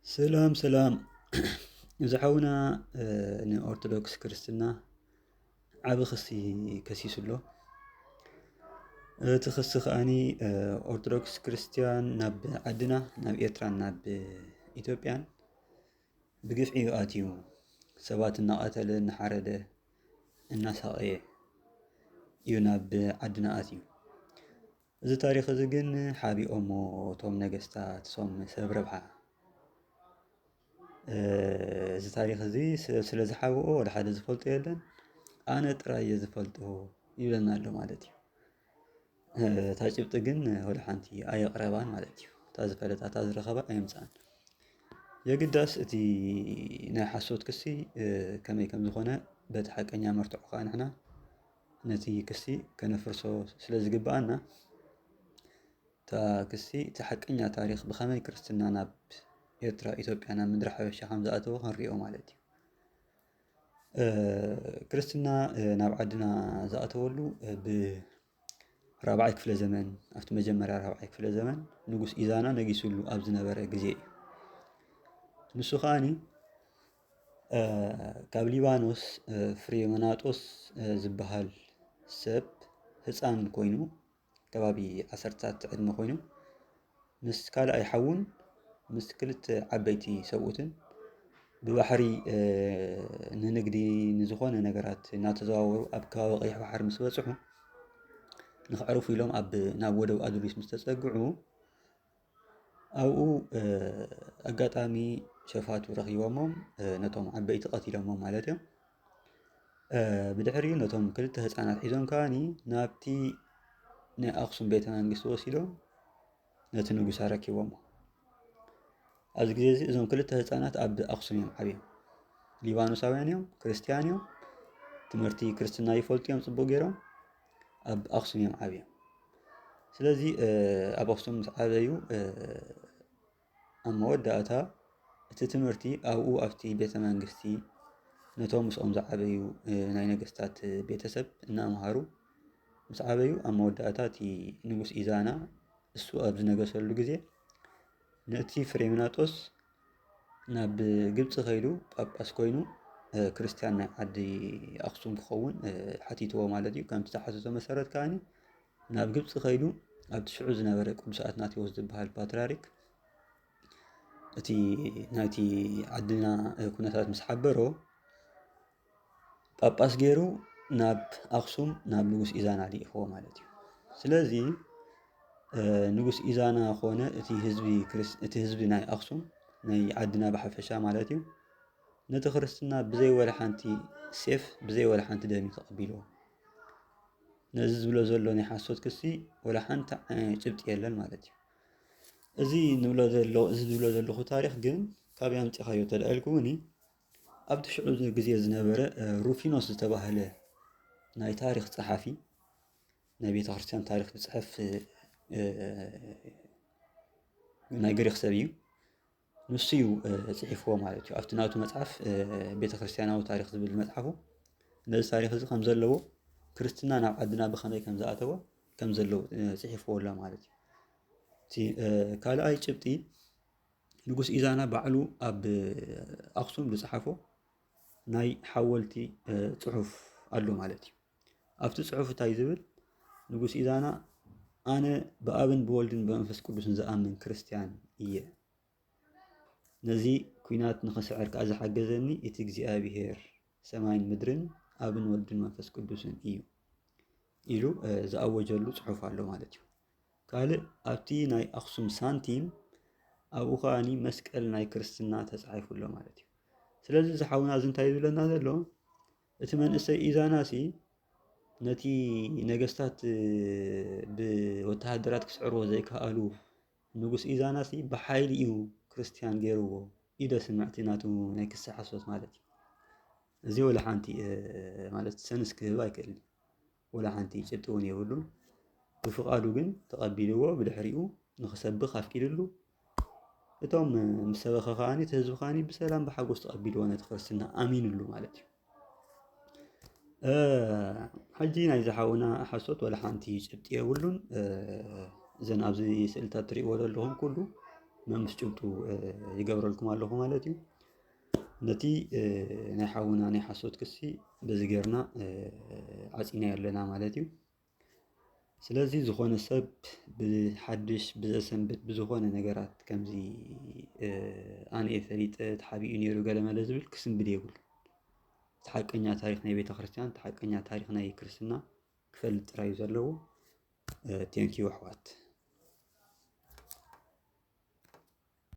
سلام سلام. زحونا أرثوذكس كريستنا عاب خسي كسيسلو تخسخ أني أرثوذكس كريستيان ناب عدنا ناب إيرتران ناب إثيوبيان بقفعي آتيو سبات النقاتل النحارده الناس هاي يناب عدنا آتيو إذا تاريخ زجن حابي أمو توم نجستا تصوم سبربها إذا تاريخ زي سلز حاوه ولا حد زفلت يلن أنا ترى زفلته يلنا له مالتي تاجبت جن ولا حنتي أي قربان مالتي تازفلت تازرخبا أي مسان يقداس تي نحسوت كسي كم زخونة بتحق أني مرتع خان إحنا نتي كسي كنفرسو سلز جبانا تا كسي تحق أني تاريخ بخمن كريستنا ناب إيرترا إثيوبيا أنا من رح وش حمزة أتوه هنريو مالتي كريستنا نابعدنا زأتولو برابعي كفل زمن أفت مجمرة رابعي كفل زمن نقص إذانا نقيسولو أبزنا برا جزئي نسخاني كابليبانوس فري مناطوس زبهال سب هسان كوينو كبابي عسرتات عدم كوينو نسكال أي حون مسكلت عبيتي سوتن ببحري ننقدي نزخون نقرات ناتزاور أبكا وقيح بحر مسوسحو نخعرف لهم أب نابودو أدريس مستسقعو أو أقاتامي شفاتو رخيوامهم نتوم عبيت قتيلهم مالتهم بدحري نتوم كلت هسانات حيزون كاني نابتي نأخصم بيتنا نقصو وسيلهم نتنقو ساركي وامو از جزء إذن كلت هسانات أب أخصم يوم حبيهم ليبانوساوያን እዮም ክርስቲያን እዮም ትምህርቲ ክርስትና ይፈልጡ እዮም ጽቡቕ ገይሮም ኣብ ኣኽሱም እዮም ዓብዮም ስለዚ ኣብ ኣኽሱም ዓበዩ ኣብ መወዳእታ እቲ ትምህርቲ ኣብኡ ኣብቲ ቤተ መንግስቲ ነቶም ምስኦም ዝዓበዩ ናይ ነገስታት ቤተሰብ እናምሃሩ ምስ ዓበዩ ኣብ መወዳእታ እቲ ንጉስ ኢዛና እሱ ኣብ ዝነገሰሉ ግዜ ነቲ ፍሬምናጦስ ናብ ግብጽ ኸይዱ ጳጳስ ኮይኑ ክርስቲያን ናይ ዓዲ ኣኽሱም ክኸውን ሓቲትዎ ማለት እዩ ከምቲ ተሓሰሶ መሰረት ከዓኒ ናብ ግብጽ ኸይዱ ኣብቲ ሽዑ ዝነበረ ቅዱስ ኣትናቴዎስ ዝበሃል ፓትርያርክ እቲ ናይቲ ዓድና ኩነታት ምስ ሓበሮ ጳጳስ ገይሩ ናብ ኣኽሱም ናብ ንጉስ ኢዛና ልኢኽዎ ማለት እዩ ስለዚ ንጉስ ኢዛና ኾነ እቲ ህዝቢ ናይ ኣኽሱም ናይ ዓድና ብሓፈሻ ማለት እዩ ነቲ ክርስትና ብዘይ ወላ ሓንቲ ሴፍ ብዘይ ወላ ሓንቲ ደም ተቐቢልዎ ነዚ ዝብሎ ዘሎ ናይ ሓሶት ክሲ ወላ ሓንቲ ጭብጢ የለን ማለት እዩ እዚ ዝብሎ ዘለኹ ታሪክ ግን ካብ ያምፂኻዮ ተልአልኩኒ ኣብቲ ሽዑ ግዜ ዝነበረ ሩፊኖስ ዝተባህለ ናይ ታሪክ ጸሓፊ ናይ ቤተ ክርስቲያን ታሪክ ዝጽሕፍ ናይ ግሪክ ሰብ እዩ ንሱ እዩ ጽሒፍዎ ማለት እዩ ኣብቲ ናቱ መጽሓፍ ቤተ ክርስቲያናዊ ታሪክ ዝብል መጽሓፉ ነዚ ታሪክ እዚ ከም ዘለዎ ክርስትና ናብ ዓድና ብኸመይ ከም ዝኣተወ ከም ዘለዎ ጽሒፍዎ ኣሎ ማለት እዩ እቲ ካልኣይ ጭብጢ ንጉስ ኢዛና ባዕሉ ኣብ ኣኽሱም ዝጸሓፎ ናይ ሓወልቲ ጽሑፍ ኣሎ ማለት እዩ ኣብቲ ጽሑፍ እንታይ ዝብል ንጉስ ኢዛና ኣነ ብኣብን ብወልድን ብመንፈስ ቅዱስን ዝኣምን ክርስቲያን እየ ነዚ ኩናት ንኽስዕር ከዓ ዝሓገዘኒ እቲ እግዚኣብሔር ሰማይን ምድርን ኣብን ወልድን መንፈስ ቅዱስን እዩ ኢሉ ዝኣወጀሉ ጽሑፍ ኣሎ ማለት እዩ ካልእ ኣብቲ ናይ ኣኽሱም ሳንቲም ኣብኡ ከዓኒ መስቀል ናይ ክርስትና ተጻሒፉሎ ማለት እዩ ስለዚ ዝሓውና እዚ እንታይ ዝብለና ዘሎ እቲ መንእሰይ ኢዛናሲ ነቲ ነገስታት ብወተሃደራት ክስዕርዎ ዘይከኣሉ ንጉስ ኢዛናሲ ብሓይሊ እዩ ክርስቲያን ገይርዎ ኢደ ስምዕቲ ናቱ ናይ ክሲ ሓሶት ማለት እዩ እዚ ወላ ሓንቲ ማለት ሰንስ ክህብ ኣይክእልን ወላ ሓንቲ ጭብጢ እውን የብሉን ብፍቓዱ ግን ተቐቢልዎ ብድሕሪኡ ንኽሰብኽ ኣፍቂድሉ እቶም ምስ ሰበኸ ከዓኒ እቲ ህዝቢ ከዓኒ ብሰላም ብሓጎስ ተቐቢልዎ ነቲ ክርስትና ኣሚንሉ ማለት እዩ ሕጂ ናይ ዝሓውና ሓሶት ወላ ሓንቲ ጭብጢ የብሉን እዘን ኣብዚ ስእልታት ትሪእዎ ዘለኹም ኩሉ መምስ ጭብጡ ይገብረልኩም ኣለኹ ማለት እዩ ነቲ ናይ ሓውና ናይ ሓሶት ክሲ በዚ ጌርና ዓፂና ኣለና ማለት እዩ ስለዚ ዝኾነ ሰብ ብሓድሽ ብዘሰንብት ብዝኾነ ነገራት ከምዚ ኣነ ፈሊጠ ተሓቢኡ ነይሩ ገለ መለ ዝብል ክስንብድ የብሉ እቲ ሓቀኛ ታሪክ ናይ ቤተክርስትያን እቲ ሓቀኛ ታሪክ ናይ ክርስትና ክፈልጥ ጥራይ እዩ ዘለዎ ቴንኪዩ ኣሕዋት